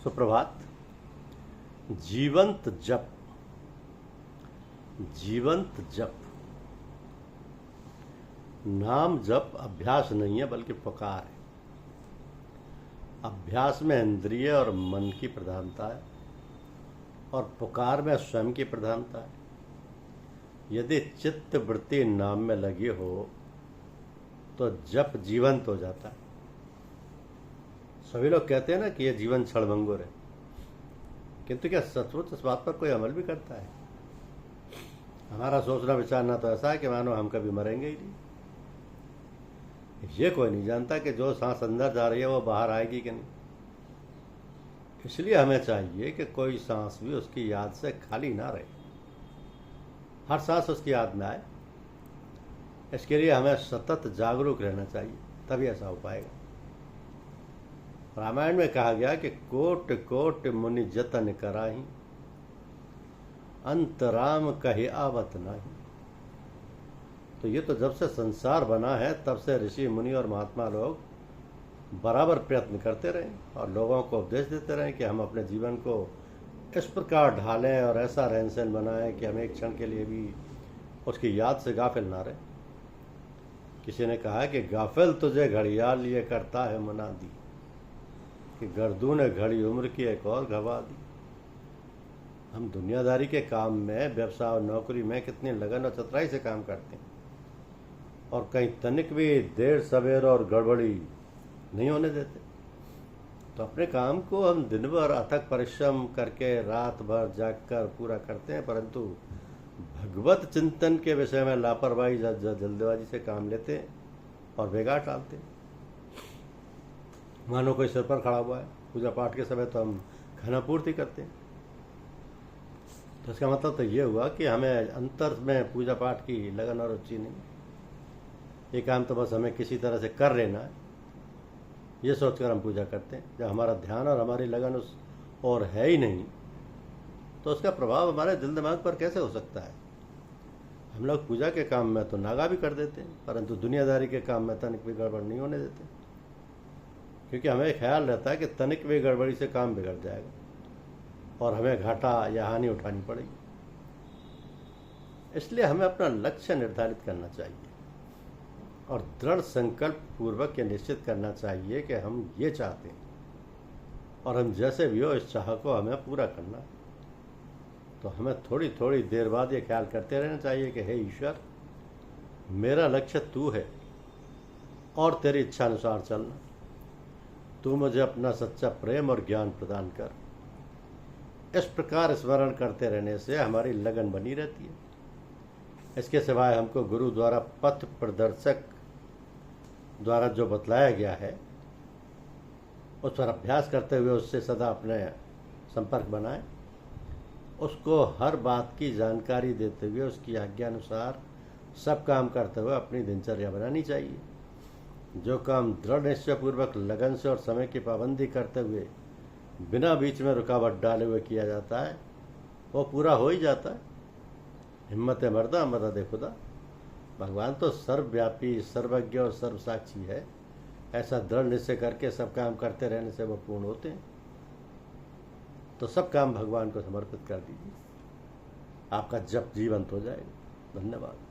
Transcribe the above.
सुप्रभात। जीवंत जप, जीवंत जप। नाम जप अभ्यास नहीं है बल्कि पुकार है। अभ्यास में इंद्रिय और मन की प्रधानता है और पुकार में स्वयं की प्रधानता है। यदि चित्त वृत्ति नाम में लगी हो तो जप जीवंत हो जाता है। सभी लोग कहते हैं ना कि यह जीवन क्षणभंगुर है, किंतु क्या सचमुच इस बात पर कोई अमल भी करता है? हमारा सोचना विचारना तो ऐसा है कि मानो हम कभी मरेंगे ही नहीं। ये कोई नहीं जानता कि जो सांस अंदर जा रही है वो बाहर आएगी कि नहीं। इसलिए हमें चाहिए कि कोई सांस भी उसकी याद से खाली ना रहे, हर सांस उसकी याद में आए। इसके लिए हमें सतत जागरूक रहना चाहिए, तभी ऐसा हो पाएगा। रामायण में कहा गया कि कोट कोट मुनि जतन कराही, अंतराम कहे आवत नाही। तो ये तो जब से संसार बना है तब से ऋषि मुनि और महात्मा लोग बराबर प्रयत्न करते रहे और लोगों को उपदेश देते रहे कि हम अपने जीवन को इस प्रकार ढालें और ऐसा रहन सहन बनाएं कि हम एक क्षण के लिए भी उसकी याद से गाफिल ना रहे। किसी ने कहा कि गाफिल तुझे घड़ियाल ये करता है मुनादी, कि गर्दू ने घड़ी उम्र की एक और गवा दी। हम दुनियादारी के काम में, व्यवसाय और नौकरी में कितनी लगन और चतुराई से काम करते हैं और कहीं तनिक भी देर सवेर और गड़बड़ी नहीं होने देते। तो अपने काम को हम दिन भर अथक परिश्रम करके रात भर जागकर पूरा करते हैं, परंतु भगवत चिंतन के विषय में लापरवाही जल्दबाजी से काम लेते हैं और बेगार टालते हैं। मानो कोई सिर पर खड़ा हुआ है, पूजा पाठ के समय तो हम खाना पूर्ति करते हैं। तो इसका मतलब तो ये हुआ कि हमें अंतर में पूजा पाठ की लगन और रुचि नहीं। ये काम तो बस हमें किसी तरह से कर लेना है, ये सोचकर हम पूजा करते हैं। जब हमारा ध्यान और हमारी लगन उस और है ही नहीं तो उसका प्रभाव हमारे दिल दिमाग पर कैसे हो सकता है? हम लोग पूजा के काम में तो नागा भी कर देते हैं, परंतु दुनियादारी के काम में तनिक भी गड़बड़ नहीं होने देते, क्योंकि हमें ख्याल रहता है कि तनिक भी गड़बड़ी से काम बिगड़ जाएगा और हमें घाटा या हानि उठानी पड़ेगी। इसलिए हमें अपना लक्ष्य निर्धारित करना चाहिए और दृढ़ संकल्प पूर्वक ये निश्चित करना चाहिए कि हम ये चाहते हैं और हम जैसे भी हो इस चाह को हमें पूरा करना है। तो हमें थोड़ी थोड़ी देर बाद ये ख्याल करते रहना चाहिए कि हे ईश्वर, मेरा लक्ष्य तू है और तेरी इच्छा अनुसार चलना। तू मुझे अपना सच्चा प्रेम और ज्ञान प्रदान कर। इस प्रकार स्मरण करते रहने से हमारी लगन बनी रहती है। इसके सिवाय हमको गुरु द्वारा, पथ प्रदर्शक द्वारा जो बतलाया गया है उस पर अभ्यास करते हुए उससे सदा अपने संपर्क बनाएं। उसको हर बात की जानकारी देते हुए उसकी आज्ञा अनुसार सब काम करते हुए अपनी दिनचर्या बनानी चाहिए। जो काम दृढ़ निश्चय पूर्वक लगन से और समय की पाबंदी करते हुए बिना बीच में रुकावट डाले हुए किया जाता है वो पूरा हो ही जाता है। हिम्मत मर्दा मदद खुदा। भगवान तो सर्वव्यापी, सर्वज्ञ और सर्वसाक्षी है। ऐसा दृढ़ निश्चय करके सब काम करते रहने से वो पूर्ण होते हैं। तो सब काम भगवान को समर्पित कर दीजिए, आपका जप जीवंत हो जाएगा। धन्यवाद।